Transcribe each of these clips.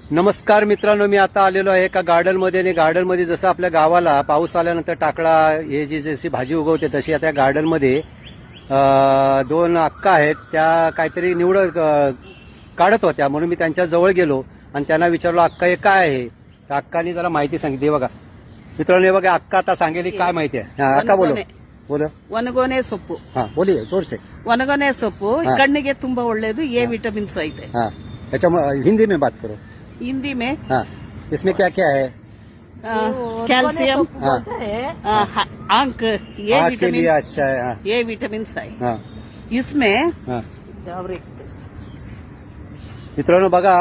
नमस्कार मित्रांनो, मी आता आलेलो आहे एका गार्डन मध्ये आणि गार्डन मध्ये जसं आपल्या गावाला पाऊस आल्यानंतर टाकळा हे जी जशी भाजी उगवते तशी आता गार्डन मध्ये दोन अक्का आहेत. त्या काहीतरी निवड काढत होत्या म्हणून मी त्यांच्या जवळ गेलो आणि त्यांना विचारलो अक्का हे काय आहे. त्या अक्कानी जरा माहिती सांगितली. बघा मित्रांनो, हे बघा अक्का आता सांगेली काय माहिती आहे. अक्का बोलो बोलो. ಒಣಗೊನೆ ಸೊಪ್ಪು हाँ बोलिए जोर से. ಒಣಗೊನೆ ಸೊಪ್ಪು हाँ. ಕಣ್ಣಿಗೆ ತುಂಬಾ ಒಳ್ಳೆಯದು. ಎ ವಿಟಮಿನ್ಸ್ ಐತೆ. हाँ अच्छा हिंदी में बात करो. हिंदी में हाँ इसमें क्या क्या है. कैल्शियम हाँ आंक ए आँख के लिए विटामिन अच्छा है. हाँ ए विटामिन है हाँ इसमें. हाँ मित्रांनो बघा,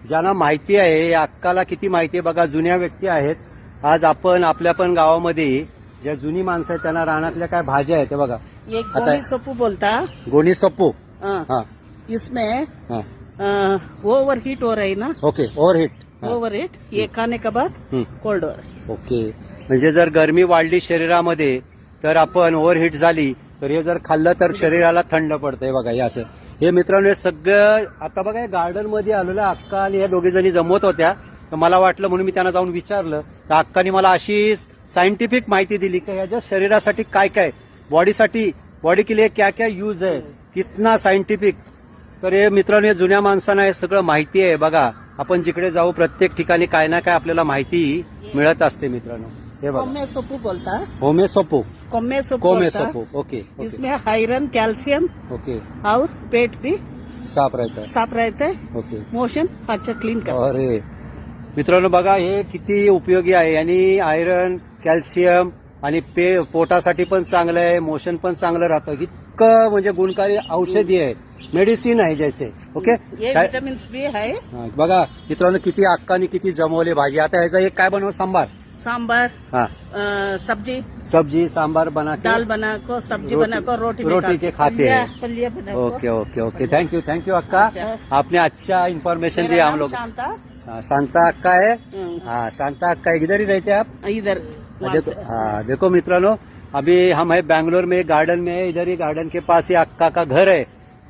ज्यांना माहिती आहे या अक्काला किती माहिती आहे बघा. जुन्या व्यक्ती आहेत. आज आपण आपल्या पण गावामध्ये ज्या जुनी माणसं आहेत त्यांना रानातल्या काय भाज्या आहेत ते बघा. ये गोनी सೊಪ್ಪು बोलता. गोणी सप्पू. हाँ. हाँ इसमें हाँ ओवर हीट हो रही ना. Okay over hit. Over heat ये खाने के बाद कोल्ड हो रही. ओके म्हणजे जर गरमी वाढली शरीरामध्ये तर आपण ओव्हरहीट झाली तर हे जर खाल्लं तर शरीराला थंड पडतंय. बघा हे असं. हे मित्रांनो हे सगळं आता बघा गार्डन मध्ये आलेलं अक्का आणि या दोघी जणी जमवत होत्या. तर मला वाटलं म्हणून मी त्यांना जाऊन विचारलं तर अक्कानी मला अशी सायंटिफिक माहिती दिली की याच्या शरीरासाठी काय काय, बॉडी के लिए क्या क्या यूज है, कितना सायंटिफिक. तर हे मित्रांनो हे जुन्या माणसांना हे सगळं माहिती आहे. बघा आपण जिकडे जाऊ प्रत्येक ठिकाणी काय ना काय आपल्याला माहिती मिळत असते मित्रांनो. हे बघा कोम्मे सೊಪ್ಪು बोलता. होमे सोपो कोम्मे सೊಪ್ಪು कोमे बोलता. सोपो. ओके ओके इसमें आयरन कैल्शियम ओके और पेट भी साफ रहता है. साफ रहता है. ओके मोशन अच्छा क्लीन करता है. अरे मित्रांनो बघा हे किती उपयोगी आहे. आणि आयरन कॅल्शियम आणि पोटासाठी पण चांगलं आहे, मोशन पण चांगलं राहतं. इतकं म्हणजे गुणकारी औषधी आहे, मेडिसिन आहे जैसे. ओके ये काय- विटामिन बी है. हा, बघा मित्रांनो किती अक्कानी किती जमवले भाजी. आता ह्याचा एक काय बनव सांबार. सांबर हाँ सब्जी सब्जी सांबार बना के दाल बना को सब्जी बना को रोटी में रोटी के खाते हैं. पल्लिया बना को. Okay okay okay thank you अक्का. आपने अच्छा इन्फॉर्मेशन मेरा दिया हम नाम लोग. शांता. हाँ, शांता अक्का है. हाँ शांता अक्का इधर ही रहते हैं आप. इधर देखो हाँ देखो मित्रांनो, अभी हम है बैंगलोर में गार्डन में है. इधर ही गार्डन के पास ही अक्का का घर है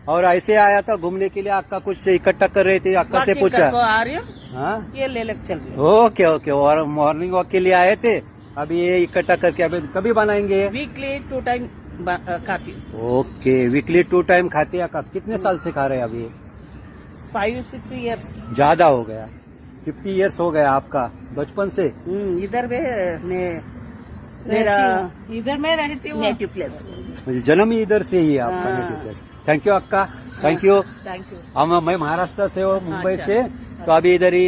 और ऐसे आया था घूमने के लिए. अक्का कुछ इकट्ठा कर रही थी. अक्का से पूछा. आ रही हूँ. हाँ ये ले लग चल रही ओके ओके. और मॉर्निंग वॉक के लिए आए थे. अभी ये इकट्ठा करके अभी कभी बनाएंगे. वीकली 2 टाइम खाती. ओके वीकली 2 टाइम खाते हैं. अक्का कितने साल से खा रहे हैं अभी. 5-6 इयर्स. ज्यादा हो गया. 50 इयर्स हो गया आपका बचपन से. इधर में मैं मेरा इधर में रहती हूँ. Native place. म्हणजे जन्म ही इधर से ही है आपका. हाँ. थैंक यू अक्का. Thank you. Thank you. मैं महाराष्ट्र से हूँ, मुंबई अच्छा. से. तो अभी इधर ही